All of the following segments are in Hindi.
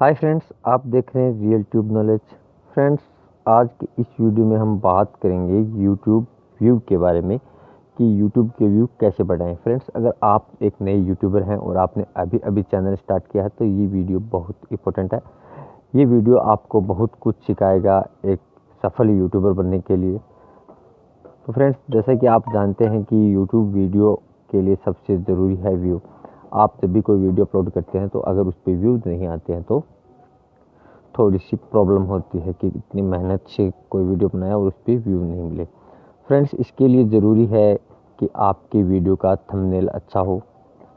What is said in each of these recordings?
हाय फ्रेंड्स, आप देख रहे हैं रियल ट्यूब नॉलेज। फ्रेंड्स, आज की इस वीडियो में हम बात करेंगे यूट्यूब व्यू के बारे में कि यूट्यूब के व्यू कैसे बढ़ाएं। फ्रेंड्स, अगर आप एक नए यूट्यूबर हैं और आपने अभी अभी चैनल स्टार्ट किया है तो ये वीडियो बहुत इंपॉर्टेंट है। ये वीडियो आपको बहुत कुछ सिखाएगा एक सफल यूट्यूबर बनने के लिए। तो फ्रेंड्स, जैसा कि आप जानते हैं कि यूट्यूब वीडियो के लिए सबसे ज़रूरी है व्यू। आप जब भी कोई वीडियो अपलोड करते हैं तो अगर उस पर व्यूज़ नहीं आते हैं तो थोड़ी सी प्रॉब्लम होती है कि इतनी मेहनत से कोई वीडियो बनाया और उस पर व्यू नहीं मिले। फ्रेंड्स, इसके लिए ज़रूरी है कि आपके वीडियो का थंबनेल अच्छा हो,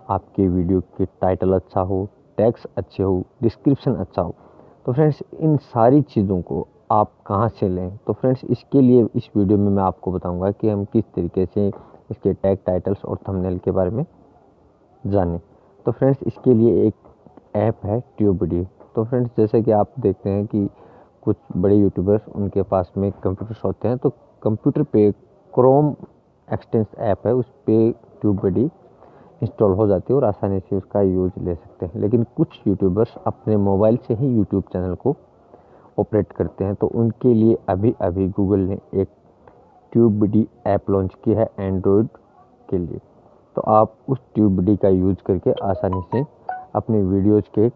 आपके वीडियो के टाइटल अच्छा हो, टैग्स अच्छे हो, डिस्क्रिप्शन अच्छा हो। तो फ्रेंड्स, इन सारी चीज़ों को आप कहाँ से लें? तो फ्रेंड्स, इसके लिए इस वीडियो में मैं आपको बताऊंगा कि हम किस तरीके से इसके टैग, टाइटल्स और थंबनेल के बारे में जानें। तो फ्रेंड्स, इसके लिए एक ऐप है ट्यूबडी। तो फ्रेंड्स, जैसे कि आप देखते हैं कि कुछ बड़े यूट्यूबर्स उनके पास में कंप्यूटर्स होते हैं तो कंप्यूटर पे क्रोम एक्सटेंस ऐप है, उस पर ट्यूबडी इंस्टॉल हो जाती है और आसानी से उसका यूज़ ले सकते हैं। लेकिन कुछ यूट्यूबर्स अपने मोबाइल से ही यूट्यूब चैनल को ऑपरेट करते हैं तो उनके लिए अभी अभी गूगल ने एक ट्यूबडी ऐप लॉन्च की है एंड्रॉयड के लिए। तो आप उस ट्यूबडी का यूज़ करके आसानी से अपने वीडियोज़ के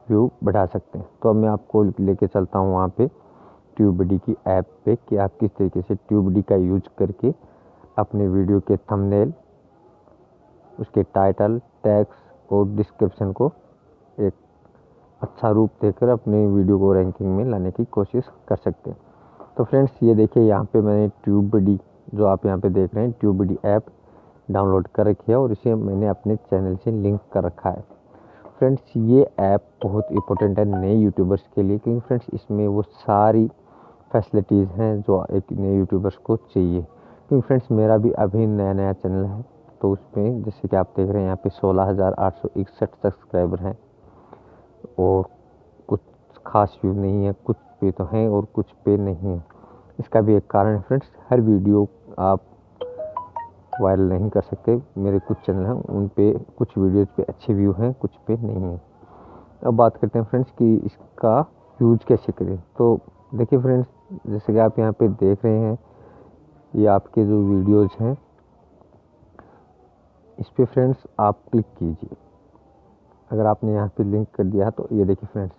व्यू बढ़ा सकते हैं। तो अब मैं आपको लेके चलता हूँ वहाँ पे ट्यूबडी की ऐप पे कि आप किस तरीके से ट्यूबडी का यूज करके अपने वीडियो के थंबनेल, उसके टाइटल, टैग्स और डिस्क्रिप्शन को एक अच्छा रूप देकर अपने वीडियो को रैंकिंग में लाने की कोशिश कर सकते हैं। तो फ्रेंड्स, ये देखिए यहाँ पे मैंने ट्यूबडी, जो आप यहाँ पे देख रहे हैं, ट्यूबडी ऐप डाउनलोड कर रखी है और इसे मैंने अपने चैनल से लिंक कर रखा है। फ्रेंड्स, ये ऐप बहुत इंपॉर्टेंट है नए यूट्यूबर्स के लिए, क्योंकि फ्रेंड्स इसमें वो सारी फैसिलिटीज़ हैं जो एक नए यूट्यूबर्स को चाहिए। क्योंकि फ्रेंड्स, मेरा भी अभी नया नया चैनल है तो उसमें जैसे कि आप देख रहे हैं यहाँ पे 16,861 सब्सक्राइबर हैं और कुछ खास व्यू नहीं है, कुछ पे तो हैं और कुछ पे नहीं है। इसका भी एक कारण है फ्रेंड्स, हर वीडियो आप वायरल नहीं कर सकते। मेरे कुछ चैनल हैं उन पे कुछ वीडियोज़ पे अच्छे व्यू हैं, कुछ पे नहीं है। अब बात करते हैं फ्रेंड्स कि इसका यूज कैसे करें। तो देखिए फ्रेंड्स, जैसे कि आप यहाँ पे देख रहे हैं, ये आपके जो वीडियोज़ हैं इस पे फ्रेंड्स आप क्लिक कीजिए। अगर आपने यहाँ पे लिंक कर दिया है तो ये देखिए फ्रेंड्स,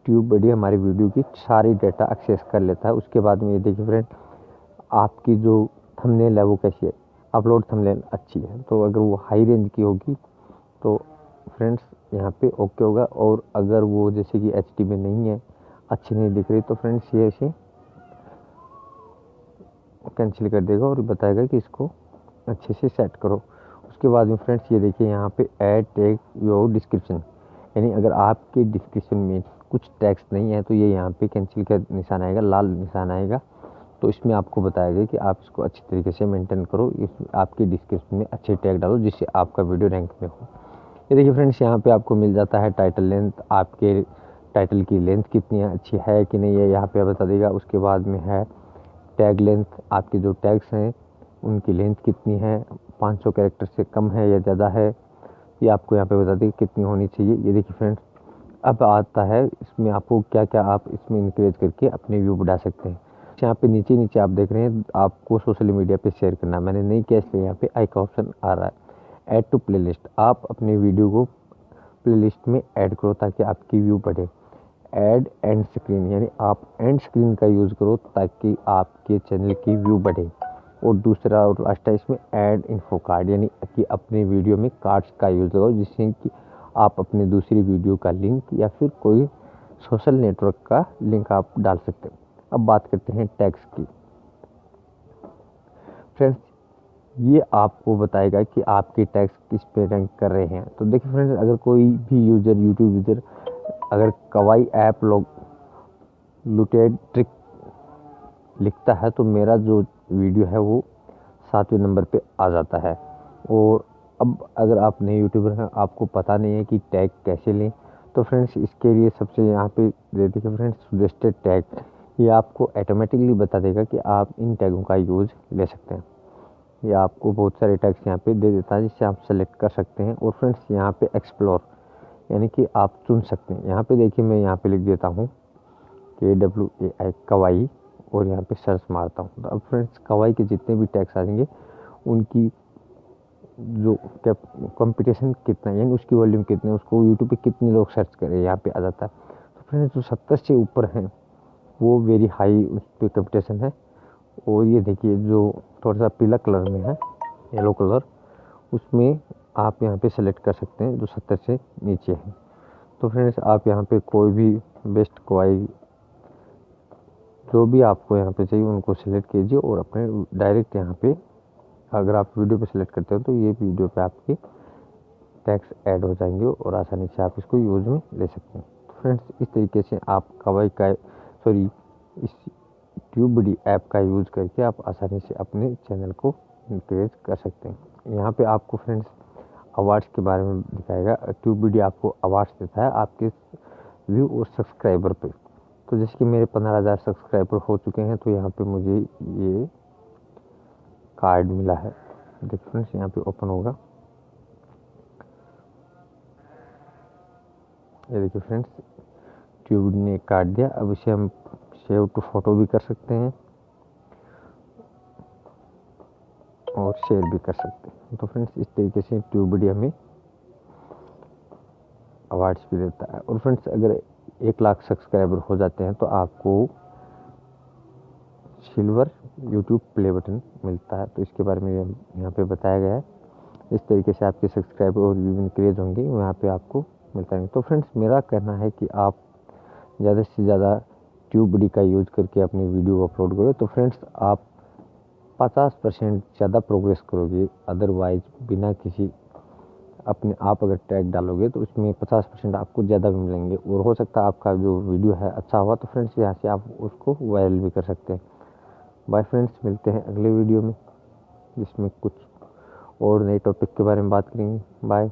ट्यूबडी हमारी वीडियो की सारी डेटा एक्सेस कर लेता है। उसके बाद में ये देखिए फ्रेंड, आपकी जो थंबनेल है वो कैसी है, अपलोड थंबनेल अच्छी है तो अगर वो हाई रेंज की होगी तो फ्रेंड्स यहाँ पे ओके होगा। और अगर वो जैसे कि एचडी में नहीं है, अच्छी नहीं दिख रही, तो फ्रेंड्स ये इसे कैंसिल कर देगा और बताएगा कि इसको अच्छे से सेट करो। उसके बाद में फ्रेंड्स ये देखिए यहाँ पे ऐड टैग योर डिस्क्रिप्शन, यानी अगर आपके डिस्क्रिप्शन में कुछ टैग्स नहीं है तो ये यहाँ पे कैंसिल का निशान आएगा, लाल निशान आएगा। तो इसमें आपको बताएगा कि आप इसको अच्छी तरीके से मेंटेन करो, इस आपके डिस्क्रिप्शन में अच्छे टैग डालो जिससे आपका वीडियो रैंक में हो। ये देखिए फ्रेंड्स, यहाँ पे आपको मिल जाता है टाइटल लेंथ, आपके टाइटल की लेंथ कितनी है, अच्छी है कि नहीं है, यहाँ पे बता देगा। उसके बाद में है टैग लेंथ, आपके जो टैग्स हैं उनकी लेंथ कितनी है, 500 कैरेक्टर से कम है या ज़्यादा है, ये आपको यहाँ पे बता देगा कितनी होनी चाहिए। ये देखिए फ्रेंड्स, अब आता है इसमें आपको क्या क्या आप इसमें इंक्रीज करके अपने व्यू बढ़ा सकते हैं। यहाँ पे नीचे नीचे आप देख रहे हैं, आपको सोशल मीडिया पे शेयर करना, मैंने नहीं किया इसलिए यहाँ पे आई का ऑप्शन आ रहा है। ऐड टू प्लेलिस्ट, आप अपने वीडियो को प्लेलिस्ट में ऐड करो ताकि आपकी व्यू बढ़े। ऐड एंड स्क्रीन, यानी आप एंड स्क्रीन का यूज़ करो ताकि आपके चैनल की व्यू बढ़े। और दूसरा और लास्ट है इसमें ऐड इन्फो कार्ड, यानी कि अपने वीडियो में कार्ड्स का यूज़ करो जिससे कि आप अपनी दूसरी वीडियो का लिंक या फिर कोई सोशल नेटवर्क का लिंक आप डाल सकते हैं। अब बात करते हैं टैग्स की। फ्रेंड्स, ये आपको बताएगा कि आपके टैग्स किस पे रैंक कर रहे हैं। तो देखिए फ्रेंड्स, अगर कोई भी यूज़र, यूट्यूब यूज़र अगर कवाई ऐप लोग लुटेड ट्रिक लिखता है तो मेरा जो वीडियो है वो 7वें नंबर पे आ जाता है। और अब अगर आप नए यूट्यूबर हैं, आपको पता नहीं है कि टैग कैसे लें, तो फ्रेंड्स इसके लिए सबसे यहाँ पे दे देखिए फ्रेंड्स, सजेस्टेड टैग, ये आपको ऑटोमेटिकली बता देगा कि आप इन टैगों का यूज़ ले सकते हैं। ये आपको बहुत सारे टैग्स यहाँ पे दे देता है जिससे आप सेलेक्ट कर सकते हैं। और फ्रेंड्स यहाँ पे एक्सप्लोर, यानी कि आप चुन सकते हैं। यहाँ पे देखिए मैं यहाँ पे लिख देता हूँ KWAI कवाई और यहाँ पे सर्च मारता हूँ। तो अब फ्रेंड्स कवाई के जितने भी टैग्स आ जाएंगे उनकी जो कंपटीशन कितना है, यानी उसकी वॉल्यूम कितनी है, उसको यूट्यूब पे कितने लोग सर्च करें यहाँ पे आ जाता है। तो फ्रेंड्स जो 70 से ऊपर हैं वो वेरी हाई उस पर कंपटीशन है। और ये देखिए जो थोड़ा सा पीला कलर में है, येलो कलर, उसमें आप यहाँ पे सेलेक्ट कर सकते हैं जो 70 से नीचे है। तो फ्रेंड्स आप यहाँ पे कोई भी बेस्ट क्वाई जो भी आपको यहाँ पे चाहिए उनको सेलेक्ट कीजिए और अपने डायरेक्ट यहाँ पे अगर आप वीडियो पे सेलेक्ट करते हो तो ये वीडियो पे आपके टैग्स ऐड हो जाएंगे और आसानी से आप इसको यूज़ में ले सकते हैं। तो फ्रेंड्स इस तरीके से आप कवाई का इस ट्यूबबडी ऐप का यूज़ करके आप आसानी से अपने चैनल को क्रिएट कर सकते हैं। यहाँ पे आपको फ्रेंड्स अवार्ड्स के बारे में दिखाएगा। ट्यूबबडी आपको अवार्ड्स देता है आपके व्यू और सब्सक्राइबर पे। तो जैसे कि मेरे 15,000 सब्सक्राइबर हो चुके हैं तो यहाँ पे मुझे ये कार्ड मिला है। देखिए फ्रेंड्स यहाँ पे ओपन होगा, ये देखिए फ्रेंड्स ट्यूबबडी ने कार्ड दिया। अब इसे हम सेव टू फोटो भी कर सकते हैं और शेयर भी कर सकते हैं। तो फ्रेंड्स इस तरीके से ट्यूबबडी हमें अवार्ड्स भी देता है। और फ्रेंड्स अगर 1 लाख सब्सक्राइबर हो जाते हैं तो आपको सिल्वर यूट्यूब प्ले बटन मिलता है। तो इसके बारे में यहाँ पे बताया गया है। इस तरीके से आपके सब्सक्राइबर और व्यू इंक्रीज होंगे, यहाँ पे आपको मिलता है। तो फ्रेंड्स मेरा कहना है कि आप ज़्यादा से ज़्यादा ट्यूबबडी का यूज़ करके अपनी वीडियो अपलोड करो। तो फ्रेंड्स आप 50% ज़्यादा प्रोग्रेस करोगे। अदरवाइज बिना किसी अपने आप अगर टैग डालोगे तो उसमें 50% आपको ज़्यादा भी मिलेंगे और हो सकता है आपका जो वीडियो है अच्छा हुआ तो फ्रेंड्स यहाँ से आप उसको वायरल भी कर सकते हैं। बाय फ्रेंड्स, मिलते हैं अगले वीडियो में जिसमें कुछ और नए टॉपिक के बारे में बात करेंगे। बाय।